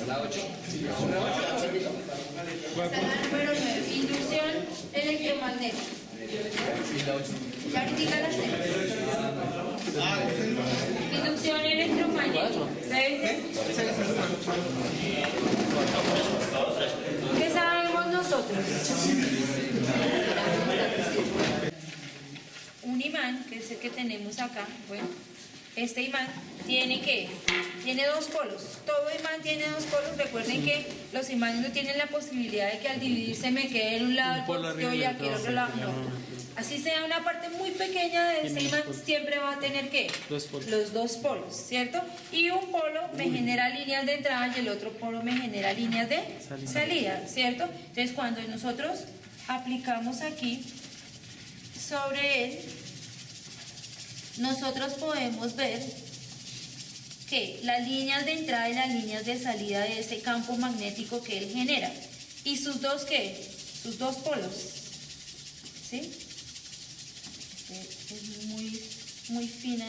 La 8. Número 9. Inducción electromagnética. Ya ahorita las tengo. Inducción electromagnética. ¿Qué sabemos nosotros? Un imán, que es el que tenemos acá, bueno, este imán tiene dos polos. Todo imán tiene dos polos. Recuerden que los imanes no tienen la posibilidad de que al dividirse me quede en un lado positivo y aquí en otro lado. No. Así sea una parte muy pequeña de ese imán, siempre va a tener ¿qué? Los dos polos, ¿cierto? Y un polo me genera líneas de entrada y el otro polo me genera líneas de salida, ¿cierto? Entonces cuando nosotros aplicamos aquí sobre él, nosotros podemos ver que las líneas de entrada y las líneas de salida de ese campo magnético que él genera y sus dos ¿qué? Sus dos polos, ¿sí? Es muy fina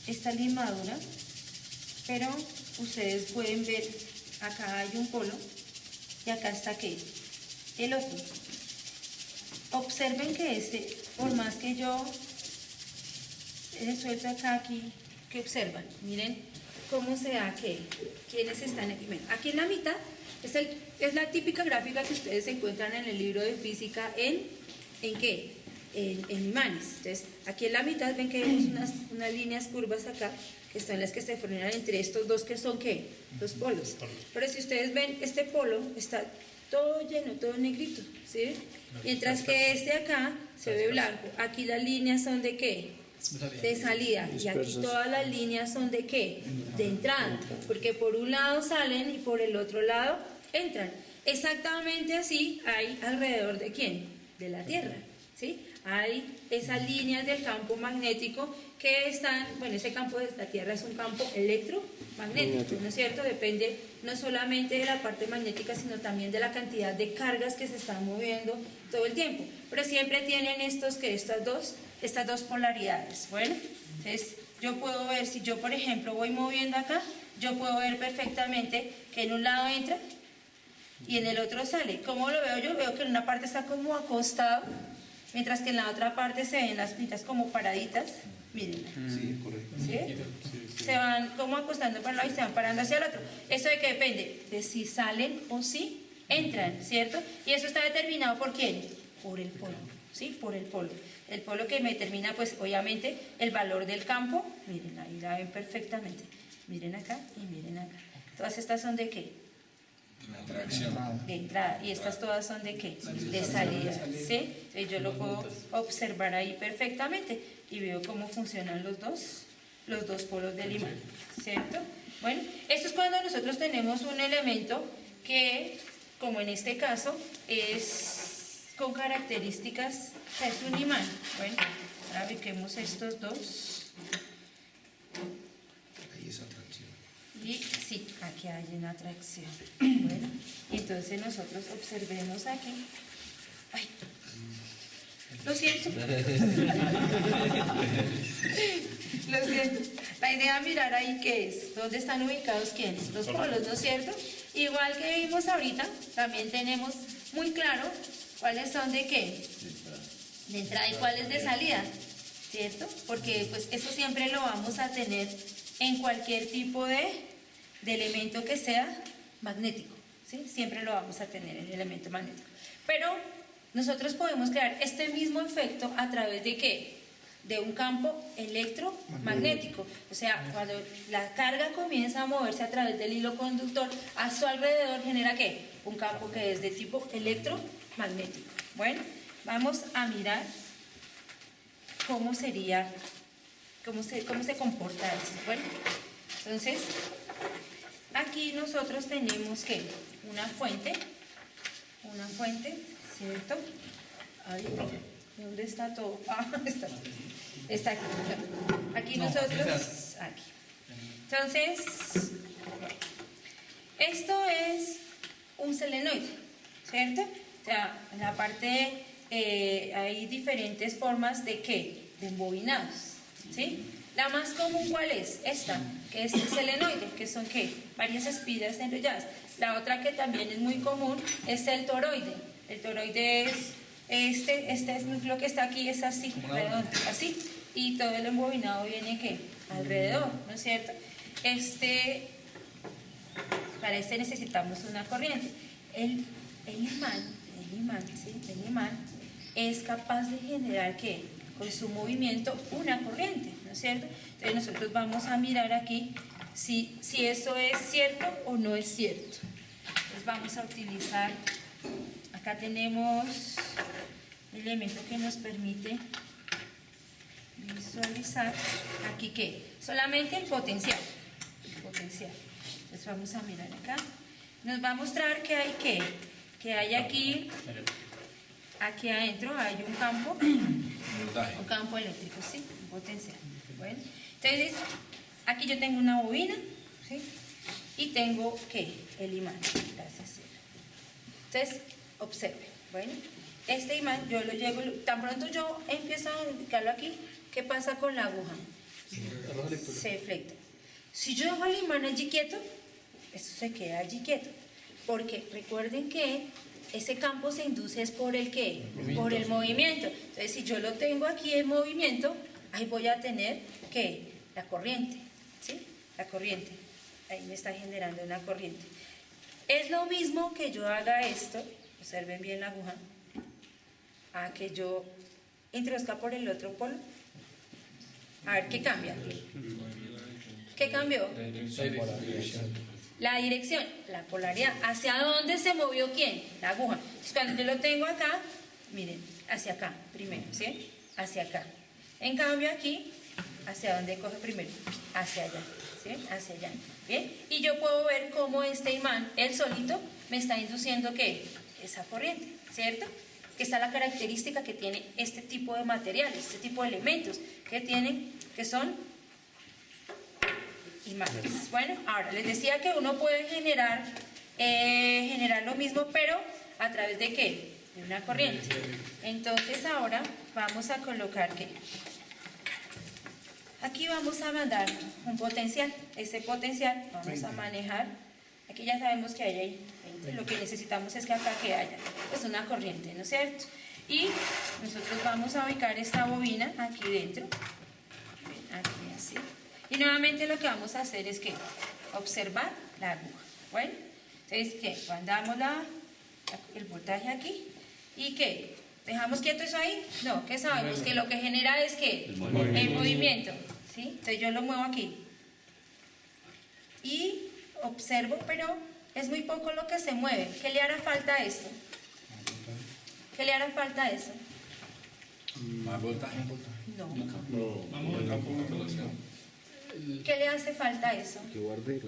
esta limadura, pero ustedes pueden ver acá hay un polo y acá está ¿qué? El otro. Observen que por más que yo suelto acá, aquí, que observan, miren cómo se da que quienes están aquí. Bueno, aquí en la mitad es la típica gráfica que ustedes encuentran en el libro de física ¿en qué? En imanes. Entonces, aquí en la mitad ven que vemos unas líneas curvas acá, que son las que se forman entre estos dos que son ¿qué? Los polos. Pero si ustedes ven, este polo está todo lleno, todo negrito, ¿sí? Mientras que acá se ve blanco. Aquí las líneas son de ¿qué? De salida. Y aquí todas las líneas son de ¿qué? De entrada. Porque por un lado salen y por el otro lado entran. Exactamente así hay alrededor de ¿quién? De la Tierra, ¿sí? Hay esas líneas del campo magnético que están, bueno, ese campo de la Tierra es un campo electromagnético, ¿no es cierto? Depende no solamente de la parte magnética, sino también de la cantidad de cargas que se están moviendo todo el tiempo. Pero siempre tienen estas dos polaridades. Bueno, entonces yo puedo ver, si yo por ejemplo voy moviendo acá, yo puedo ver perfectamente que en un lado entra y en el otro sale. ¿Cómo lo veo? Yo veo que en una parte está como acostado, mientras que en la otra parte se ven las pintas como paraditas. Miren. Sí, correcto. ¿Sí? Se van como acostando para un lado y se van parando hacia el otro. ¿Eso de qué depende? De si salen o si entran, ¿cierto? Y eso está determinado ¿por quién? Por el polo, ¿sí? Por el polo. El polo que me determina, pues, obviamente, el valor del campo. Miren, ahí la ven perfectamente. Miren acá y miren acá. Todas estas son ¿de qué? De entrada. Y estas todas son ¿de qué? De salida, ¿sí? Entonces yo lo puedo observar ahí perfectamente y veo cómo funcionan los dos polos del imán, ¿cierto? Bueno, esto es cuando nosotros tenemos un elemento que, como en este caso, es con características, o sea, es un imán. Bueno, ahora ubiquemos estos dos. Ahí es atracción. Y sí, aquí hay una atracción. Bueno, entonces nosotros observemos aquí. Ay, lo siento. Lo siento. La idea es mirar ahí qué es, dónde están ubicados quiénes, los polos, ¿no es cierto? Igual que vimos ahorita, también tenemos muy claro cuáles son de qué, de entrada y cuáles de salida, ¿cierto? Porque pues eso siempre lo vamos a tener en cualquier tipo de elemento que sea magnético, ¿sí? Siempre lo vamos a tener en el elemento magnético. Pero nosotros podemos crear este mismo efecto a través de ¿qué? De un campo electromagnético. O sea, cuando la carga comienza a moverse a través del hilo conductor, a su alrededor genera ¿qué? Un campo que es de tipo electromagnético. Bueno, vamos a mirar cómo sería, cómo se comporta esto. Bueno, entonces, aquí nosotros tenemos ¿qué? Una fuente, ¿cierto? Ahí, ¿dónde está todo? Ah, está aquí. Aquí nosotros, aquí. Entonces, esto es un selenoide, ¿cierto? O sea, en la parte hay diferentes formas de ¿qué? De embobinados, ¿sí? La más común, ¿cuál es? Esta, que es el selenoide, que son ¿qué? Varias espiras enrolladas. La otra que también es muy común es el toroide. El toroide es este es núcleo que está aquí, es así, redondo, así. Y todo el embobinado viene ¿qué? Alrededor, ¿no es cierto? Para este necesitamos una corriente. El imán es capaz de generar ¿qué? Con su movimiento una corriente, ¿no es cierto? Entonces nosotros vamos a mirar aquí si eso es cierto o no es cierto. Entonces vamos a utilizar, acá tenemos el elemento que nos permite visualizar aquí ¿qué? Solamente el potencial. Entonces vamos a mirar acá. Nos va a mostrar que hay ¿qué? Que hay aquí adentro hay un campo eléctrico, ¿sí? Un potencial. Bueno, entonces aquí yo tengo una bobina, ¿sí? Y tengo ¿qué? El imán. Gracias. Entonces, observen. Bueno, este imán yo lo llevo, tan pronto yo empiezo a ubicarlo aquí, ¿qué pasa con la aguja? Se deflecta. Si yo dejo el imán allí quieto, eso se queda allí quieto. Porque recuerden que ese campo se induce es por el ¿qué? Por el movimiento. Entonces, si yo lo tengo aquí en movimiento, ahí voy a tener ¿qué? La corriente, ¿sí? La corriente. Ahí me está generando una corriente. Es lo mismo que yo haga esto, observen bien la aguja, a que yo introduzca por el otro polo. A ver, ¿qué cambia? ¿Qué cambió? La dirección, la polaridad. ¿Hacia dónde se movió quién? La aguja. Entonces, cuando yo lo tengo acá, miren, hacia acá primero, ¿sí? Hacia acá. En cambio aquí, ¿hacia dónde coge primero? Hacia allá, ¿sí? Hacia allá. ¿Bien? Y yo puedo ver cómo este imán, él solito, me está induciendo ¿qué? Esa corriente, ¿cierto? Que está la característica que tiene este tipo de materiales, este tipo de elementos que son imanes. Bueno, ahora les decía que uno puede generar lo mismo, pero ¿a través de qué? De una corriente. Entonces ahora vamos a colocar ¿qué? Aquí vamos a mandar un potencial. Ese potencial vamos a manejar. Aquí ya sabemos que hay ahí 20. Lo que necesitamos es que acá que haya pues una corriente, ¿no es cierto? Y nosotros vamos a ubicar esta bobina aquí dentro. Aquí así. Y nuevamente lo que vamos a hacer es que observar la aguja. Bueno, entonces que mandamos el voltaje aquí y que dejamos quieto eso ahí. No, que sabemos que lo que genera es que el movimiento. ¿Sí? Entonces yo lo muevo aquí y observo, pero es muy poco lo que se mueve. ¿Qué le hará falta a esto? ¿Qué le hará falta a eso? Más voltaje. No. No. ¿Qué le hace falta a eso? Que guarde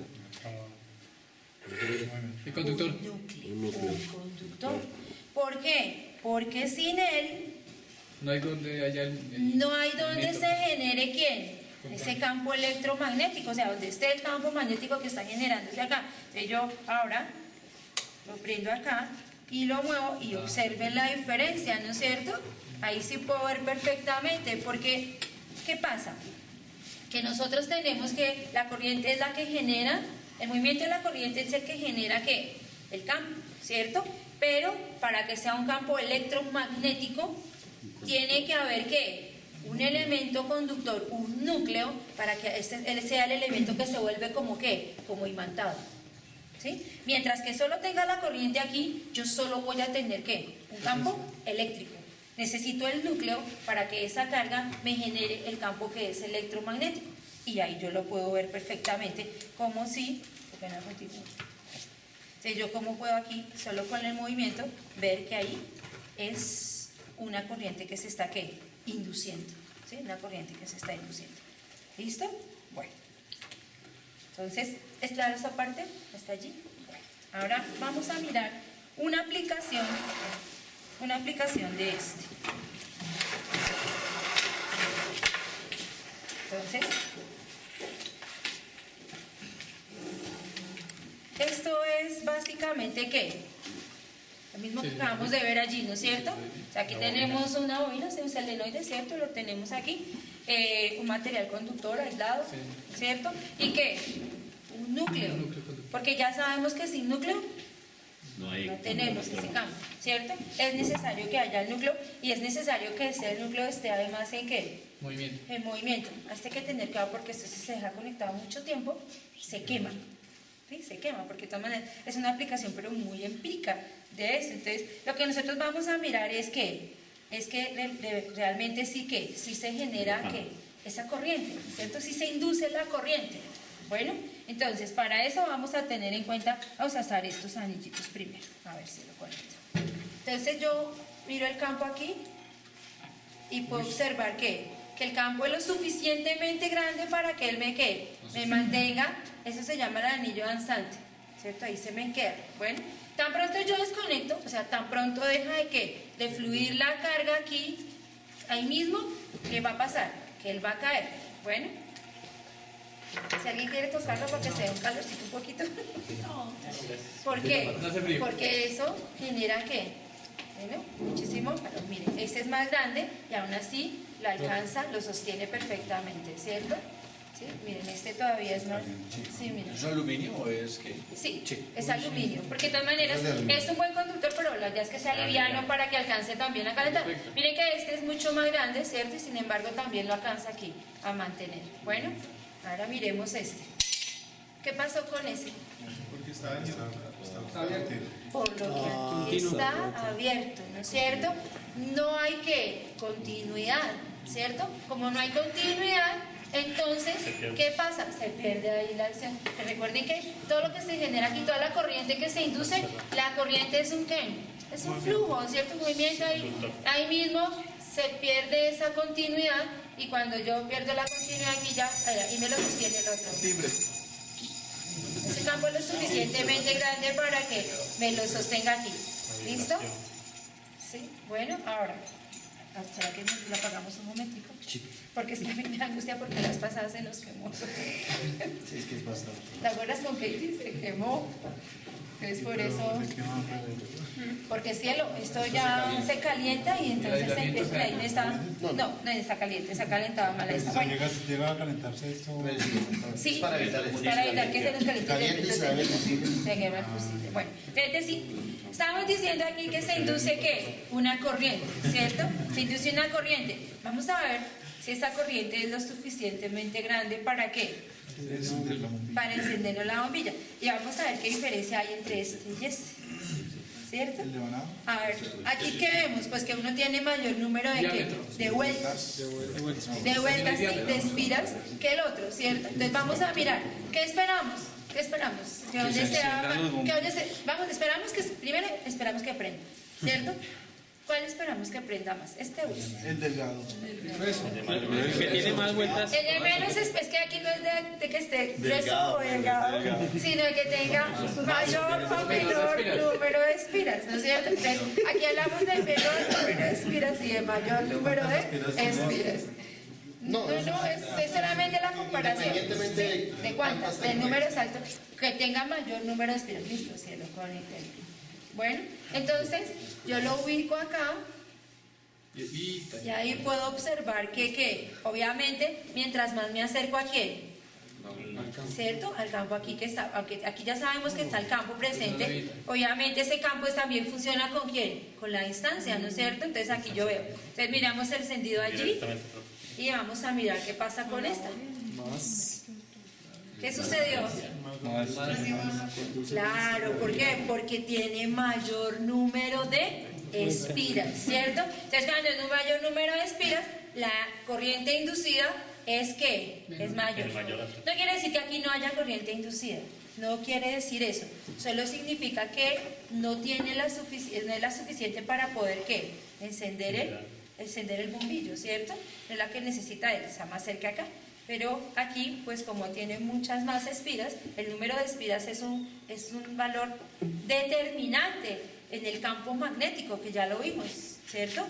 El conductor. Un conductor. ¿Por qué? Porque sin él No hay donde haya no hay donde se genere ¿quién? Ese campo electromagnético, o sea, donde esté el campo magnético que está generándose acá. Entonces yo ahora lo prendo acá y lo muevo y observen la diferencia, ¿no es cierto? Ahí sí puedo ver perfectamente, porque ¿qué pasa? Que nosotros tenemos que la corriente es la que genera, el movimiento de la corriente es el que genera ¿qué? El campo, ¿cierto? Pero para que sea un campo electromagnético tiene que haber ¿qué? Un elemento conductor, un núcleo, para que él sea el elemento que se vuelve como ¿qué? Como imantado, ¿sí? Mientras que solo tenga la corriente aquí, yo solo voy a tener ¿qué? Un campo eléctrico. Necesito el núcleo para que esa carga me genere el campo que es electromagnético. Y ahí yo lo puedo ver perfectamente, como si... Entonces yo como puedo aquí, solo con el movimiento, ver que ahí es una corriente que se está ¿qué? Induciendo. ¿Sí? Una corriente que se está induciendo. ¿Listo? Bueno. Entonces, ¿es claro esa parte? ¿Hasta allí? Bueno. Ahora vamos a mirar una aplicación de este. Entonces, esto es básicamente ¿qué? Lo mismo mismo que acabamos de ver allí, ¿no es cierto? O sea, aquí tenemos una bobina, un selenoide, ¿cierto? Lo tenemos aquí, un material conductor aislado, ¿cierto? ¿Y qué? Un núcleo, porque ya sabemos que sin núcleo no tenemos ese campo, ¿cierto? Es necesario que haya el núcleo y es necesario que ese núcleo esté además en ¿qué? Movimiento. En movimiento. Hasta hay que tener cuidado porque esto si se deja conectado mucho tiempo, se quema. ¿Sí? Se quema, porque de todas maneras es una aplicación pero muy empírica de eso. Entonces, lo que nosotros vamos a mirar es que realmente sí se genera esa corriente, ¿cierto? Sí se induce la corriente. Bueno, entonces para eso vamos a tener en cuenta, vamos a usar estos anillitos primero, a ver si lo conecto. Entonces yo miro el campo aquí y puedo observar que el campo es lo suficientemente grande para que él me mantenga, eso se llama el anillo danzante, ¿cierto? Ahí se me queda. Bueno, tan pronto yo desconecto, o sea, tan pronto deja de fluir la carga aquí, ahí mismo, ¿qué va a pasar? Que él va a caer. Bueno, si alguien quiere tocarlo para que se dé un calorcito un poquito. ¿Por qué? No hace frío. Porque eso genera ¿qué? Bueno, muchísimo calor. Miren, este es más grande y aún así lo alcanza, lo sostiene perfectamente, ¿cierto? ¿Sí? Miren, este todavía es más. Sí, miren. ¿Es aluminio o es qué? Sí, es aluminio, porque de todas maneras es un buen conductor, pero la idea es que sea liviano para que alcance también a calentar. Miren que este es mucho más grande, ¿cierto? Y sin embargo también lo alcanza aquí a mantener. Bueno, ahora miremos este. ¿Qué pasó con ese? Porque está abierto. Por lo que está abierto, ¿no es cierto? No hay continuidad, ¿cierto? Como no hay continuidad, entonces, ¿qué pasa? Se pierde ahí la acción. Recuerden que todo lo que se genera aquí, toda la corriente que se induce, la corriente es un ¿qué? Es un flujo, ¿cierto? Un movimiento ahí mismo se pierde esa continuidad y cuando yo pierdo la continuidad aquí ya, ahí me lo sostiene el otro. Ese campo es lo suficientemente grande para que me lo sostenga aquí. ¿Listo? Sí, bueno, ahora. ¿Será que lo apagamos un momentico? Porque es que a mí me da angustia porque las pasadas se nos quemó. Sí, es que es bastante. ¿Te acuerdas con Katie? Se quemó. Entonces por eso. Porque cielo, esto ya se calienta y entonces se empieza. Ahí no está. No está caliente, se ha calentado mal esta. Bueno, Llega a calentarse esto. sí, Es para evitar que se nos caliente. Caliente y se abre el fusible. Se quema el fusible. Bueno, entonces sí. Estamos diciendo aquí que se induce ¿qué? Una corriente, ¿cierto? Se induce una corriente. Vamos a ver si esta corriente es lo suficientemente grande para ¿qué? Para encendernos la bombilla. Y vamos a ver qué diferencia hay entre este y este. ¿Cierto? A ver, aquí ¿qué vemos? Pues que uno tiene mayor número de ¿qué? De vueltas. De vueltas, sí, de espiras que el otro, ¿cierto? Entonces vamos a mirar. ¿Qué esperamos? ¿Qué esperamos? Que donde sea, vamos, esperamos que primero esperamos que prenda, ¿cierto? ¿Cuál esperamos que prenda más? ¿Este o este? El delgado. El que tiene más vueltas. El de menos es que aquí no es de que esté grueso o delgado, sino que tenga mayor o menor número de espiras, ¿no es cierto? Entonces, aquí hablamos del menor número de espiras y de mayor número de espiras. No, es solamente la comparación. Independientemente ¿De cuántas? Del número exacto. Que tenga mayor número de espiras. Listo, cielo, con el tema. Bueno, entonces yo lo ubico acá y ahí puedo observar que obviamente mientras más me acerco a quién, ¿cierto? Al campo aquí que está, aunque aquí ya sabemos que está el campo presente, obviamente ese campo también funciona con quién, con la distancia, ¿no es cierto? Entonces aquí yo veo, entonces miramos el encendido allí y vamos a mirar qué pasa con esta. ¿Qué sucedió? Claro, ¿por qué? Porque tiene mayor número de espiras, ¿cierto? Entonces cuando hay un mayor número de espiras, la corriente inducida es ¿qué? Es mayor. No quiere decir que aquí no haya corriente inducida, no quiere decir eso, solo significa que no tiene no es la suficiente para poder ¿qué? Encender el bombillo, ¿cierto? No es la que necesita él, está más cerca acá. Pero aquí, pues como tiene muchas más espiras, el número de espiras es un valor determinante en el campo magnético, que ya lo vimos, ¿cierto?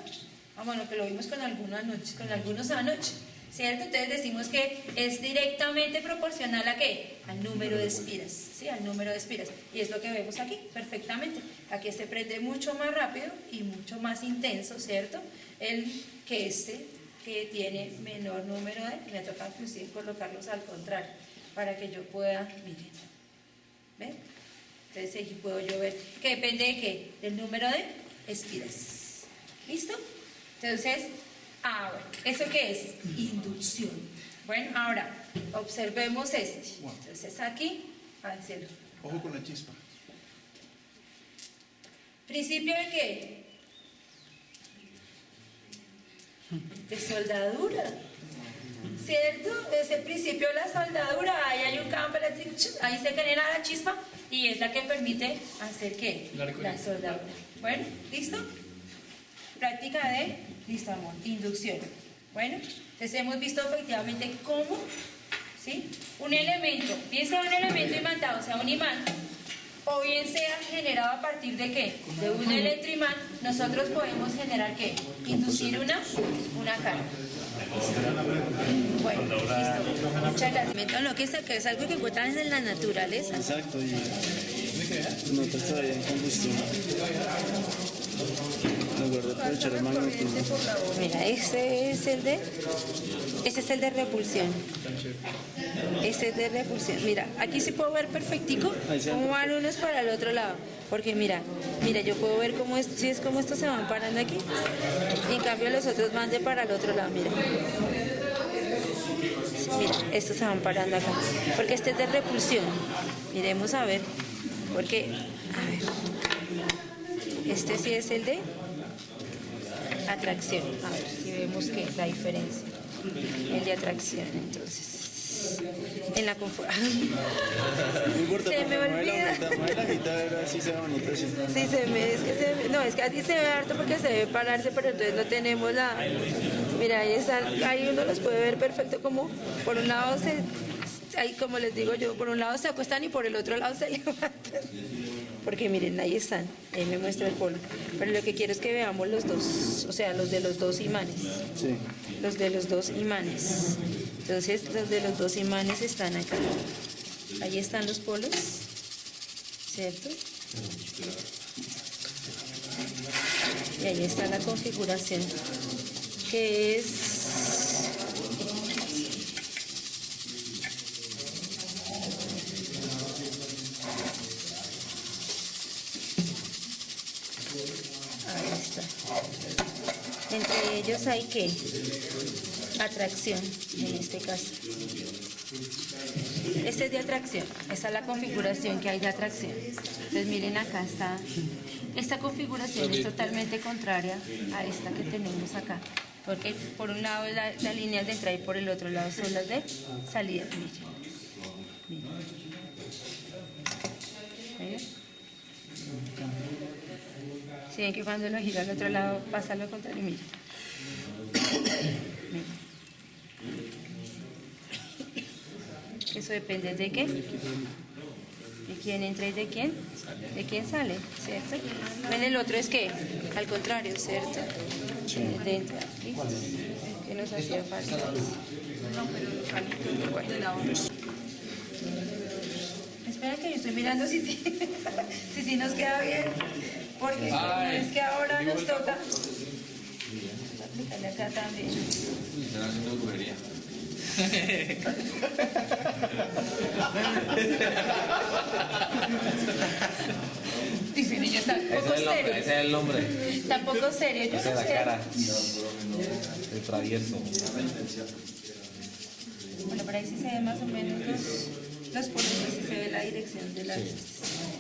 Ah, bueno, que lo vimos con algunos anoche. ¿cierto? Entonces decimos que es directamente proporcional ¿a qué? Al número de espiras, ¿sí? Al número de espiras. Y es lo que vemos aquí, perfectamente. Aquí se prende mucho más rápido y mucho más intenso, ¿cierto? Que que tiene menor número de... Me toca inclusive colocarlos al contrario, para que yo pueda... Miren, ¿ven? Entonces aquí puedo yo ver que depende de qué, del número de espiras. ¿Listo? Entonces, bueno, ¿eso qué es? Inducción. Bueno, ahora, observemos este. Entonces aquí, cielo. Ojo con la chispa. ¿Principio de qué? De soldadura. ¿Cierto? Es el principio de la soldadura. Ahí hay un campo eléctrico, ahí se genera la chispa y es la que permite hacer ¿qué? La soldadura. Bueno, ¿listo? Práctica de, listo amor, inducción. Bueno, entonces hemos visto efectivamente cómo, ¿sí? Un elemento, bien sea un elemento imantado, sea un imán, o bien sea generado a partir de ¿qué? De un electroimán, nosotros podemos generar ¿qué? Inducir una carga. Bueno, listo. Muchas gracias. Lo que es algo que encuentran en la naturaleza. Exacto, y no te traía en combustión. En lugar de aprovechar el magnetismo. Mira, ese es el de repulsión. Este es de repulsión. Mira, aquí sí puedo ver perfectico cómo van unos para el otro lado. Porque mira, yo puedo ver cómo si es como estos se van parando aquí. Y en cambio los otros van de para el otro lado, mira. Mira, estos se van parando acá. Porque este es de repulsión. Miremos a ver. Porque, a ver. Este sí es el de atracción. A ver si vemos que la diferencia. El de atracción, entonces. En la conformación. No importa, Se me olvida. mueve la guitarra, así se va bonito así. Sí, no, es que así se ve harto porque se debe pararse, pero entonces no tenemos la... Mira, ahí uno los puede ver perfecto como por un lado ahí como les digo yo, por un lado se acuestan y por el otro lado se levantan. Porque miren, ahí están, ahí me muestra el polo. Pero lo que quiero es que veamos los dos, o sea, los de los dos imanes. Sí. Los de los dos imanes. Entonces, los de los dos imanes están acá. Ahí están los polos, ¿cierto? Y ahí está la configuración, que es... Ahí está. Entre ellos hay ¿qué? Atracción, en este caso. Este es de atracción. Esta es la configuración que hay de atracción. Entonces miren acá está. Esta configuración es totalmente contraria a esta que tenemos acá. Porque por un lado es la línea de entrada y por el otro lado son las de salida. Miren. Miren. Si ven que cuando lo gira al otro lado pasa lo contrario. Miren. Eso depende de qué, de quién entra y de quién sale, ¿cierto? Ven, el otro es que, al contrario, ¿cierto? De entrada, ¿listo? Que nos hacía falta. Bueno. Espera que yo estoy mirando si nos queda bien, porque es que ahora nos toca aplicarle acá también. Están haciendo brujería. Dice, niño, está un poco serio. Ese es el nombre. Está un poco serio, yo Esa no es la sé. cara. El travieso. Bueno, por ahí sí se ve más o menos los polos, sí se ve la dirección de las...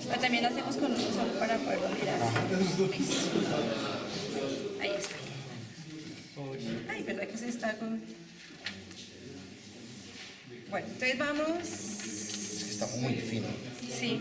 Pero también lo hacemos con uno solo para poder mirar. Listo. Ahí está. Ay, ¿verdad que se está con...? Bueno, entonces vamos... Está muy fino. Sí.